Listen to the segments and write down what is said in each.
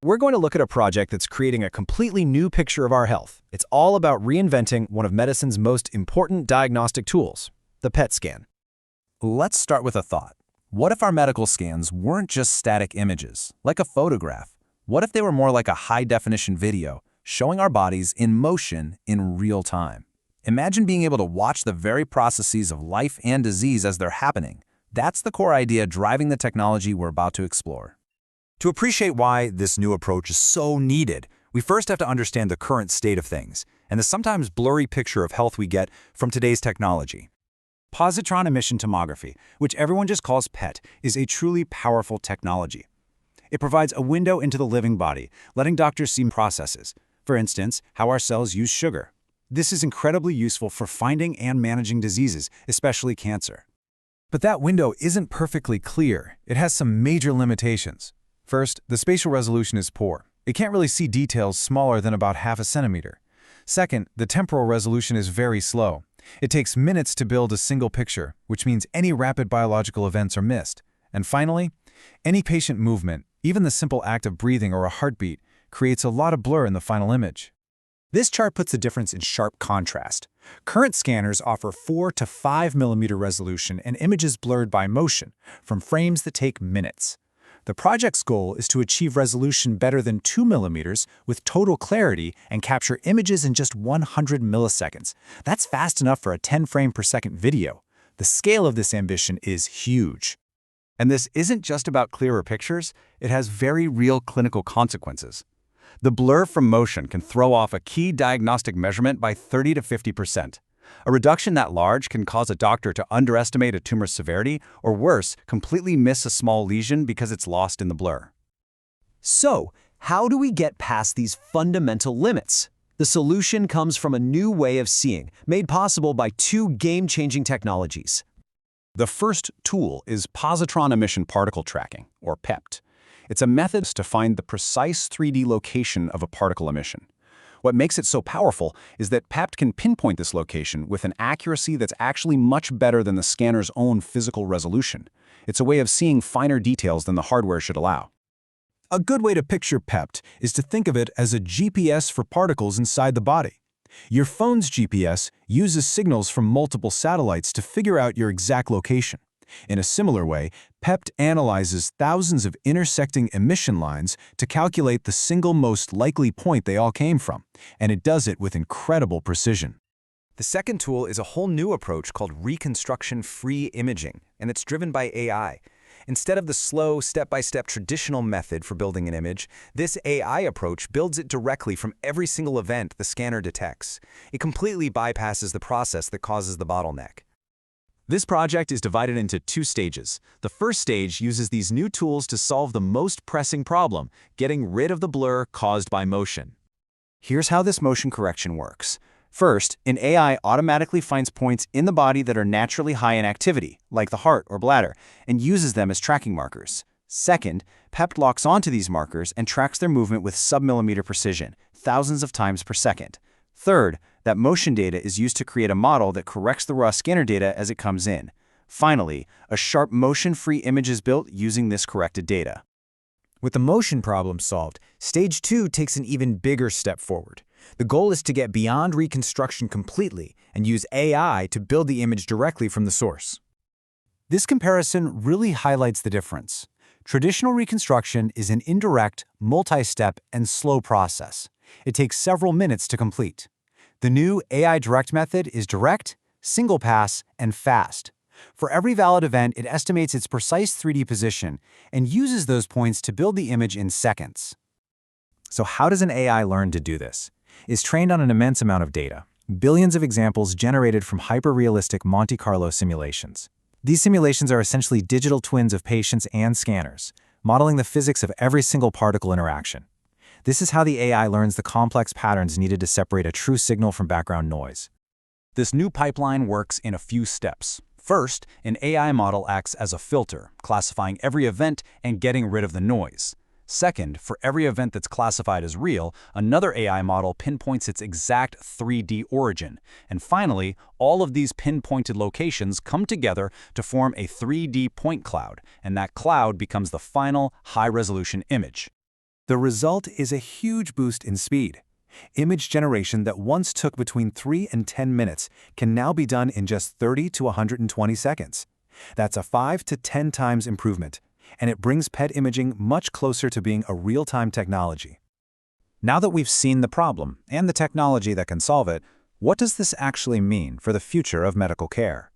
We're going to look at a project that's creating a completely new picture of our health. It's all about reinventing one of medicine's most important diagnostic tools, the PET scan. Let's start with a thought. What if our medical scans weren't just static images, like a photograph? What if they were more like a high-definition video, showing our bodies in motion in real time? Imagine being able to watch the very processes of life and disease as they're happening. That's the core idea driving the technology we're about to explore. To appreciate why this new approach is so needed, we first have to understand the current state of things and the sometimes blurry picture of health we get from today's technology. Positron emission tomography, which everyone just calls PET, is a truly powerful technology. It provides a window into the living body, letting doctors see processes. For instance, how our cells use sugar. This is incredibly useful for finding and managing diseases, especially cancer. But that window isn't perfectly clear. It has some major limitations. First, the spatial resolution is poor. It can't really see details smaller than about half a centimeter. Second, the temporal resolution is very slow. It takes minutes to build a single picture, which means any rapid biological events are missed. And finally, any patient movement, even the simple act of breathing or a heartbeat, creates a lot of blur in the final image. This chart puts the difference in sharp contrast. Current scanners offer 4 to 5 millimeter resolution and images blurred by motion, from frames that take minutes. The project's goal is to achieve resolution better than 2 millimeters with total clarity and capture images in just 100 milliseconds. That's fast enough for a 10 frame per second video. The scale of this ambition is huge. And this isn't just about clearer pictures, it has very real clinical consequences. The blur from motion can throw off a key diagnostic measurement by 30 to 50%. A reduction that large can cause a doctor to underestimate a tumor's severity, or worse, completely miss a small lesion because it's lost in the blur. So, how do we get past these fundamental limits? The solution comes from a new way of seeing, made possible by two game-changing technologies. The first tool is positron emission particle tracking, or PET. It's a method to find the precise 3D location of a particle emission. What makes it so powerful is that PET can pinpoint this location with an accuracy that's actually much better than the scanner's own physical resolution. It's a way of seeing finer details than the hardware should allow. A good way to picture PET is to think of it as a GPS for particles inside the body. Your phone's GPS uses signals from multiple satellites to figure out your exact location. In a similar way, PET analyzes thousands of intersecting emission lines to calculate the single most likely point they all came from, and it does it with incredible precision. The second tool is a whole new approach called reconstruction-free imaging, and it's driven by AI. Instead of the slow, step-by-step traditional method for building an image, this AI approach builds it directly from every single event the scanner detects. It completely bypasses the process that causes the bottleneck. This project is divided into two stages. The first stage uses these new tools to solve the most pressing problem, getting rid of the blur caused by motion. Here's how this motion correction works. First, an AI automatically finds points in the body that are naturally high in activity, like the heart or bladder, and uses them as tracking markers. Second, PET locks onto these markers and tracks their movement with sub-millimeter precision, thousands of times per second. Third, that motion data is used to create a model that corrects the raw scanner data as it comes in. Finally, a sharp motion-free image is built using this corrected data. With the motion problem solved, Stage 2 takes an even bigger step forward. The goal is to get beyond reconstruction completely and use AI to build the image directly from the source. This comparison really highlights the difference. Traditional reconstruction is an indirect, multi-step, and slow process. It takes several minutes to complete. The new AI Direct method is direct, single pass, and fast. For every valid event, it estimates its precise 3D position and uses those points to build the image in seconds. So how does an AI learn to do this? It's trained on an immense amount of data, billions of examples generated from hyper-realistic Monte Carlo simulations. These simulations are essentially digital twins of patients and scanners, modeling the physics of every single particle interaction. This is how the AI learns the complex patterns needed to separate a true signal from background noise. This new pipeline works in a few steps. First, an AI model acts as a filter, classifying every event and getting rid of the noise. Second, for every event that's classified as real, another AI model pinpoints its exact 3D origin. And finally, all of these pinpointed locations come together to form a 3D point cloud, and that cloud becomes the final high-resolution image. The result is a huge boost in speed. Image generation that once took between 3 and 10 minutes can now be done in just 30 to 120 seconds. That's a 5 to 10 times improvement, and it brings PET imaging much closer to being a real-time technology. Now that we've seen the problem and the technology that can solve it, what does this actually mean for the future of medical care?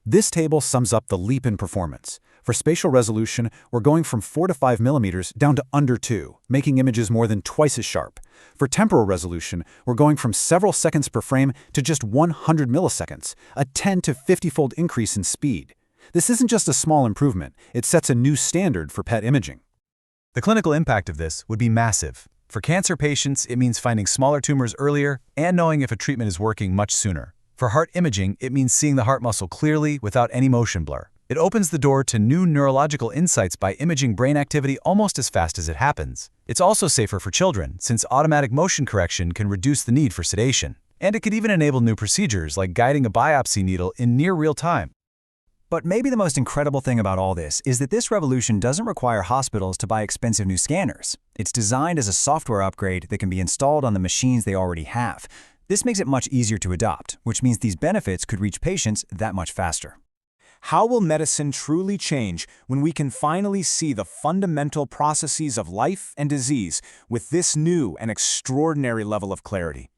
This table sums up the leap in performance. For spatial resolution, we're going from 4 to 5 millimeters down to under 2, making images more than twice as sharp. For temporal resolution, we're going from several seconds per frame to just 100 milliseconds, a 10 to 50-fold increase in speed. This isn't just a small improvement, it sets a new standard for PET imaging. The clinical impact of this would be massive. For cancer patients, it means finding smaller tumors earlier and knowing if a treatment is working much sooner. For heart imaging, it means seeing the heart muscle clearly without any motion blur. It opens the door to new neurological insights by imaging brain activity almost as fast as it happens. It's also safer for children, since automatic motion correction can reduce the need for sedation. And it could even enable new procedures like guiding a biopsy needle in near real time. But maybe the most incredible thing about all this is that this revolution doesn't require hospitals to buy expensive new scanners. It's designed as a software upgrade that can be installed on the machines they already have. This makes it much easier to adopt, which means these benefits could reach patients that much faster. How will medicine truly change when we can finally see the fundamental processes of life and disease with this new and extraordinary level of clarity?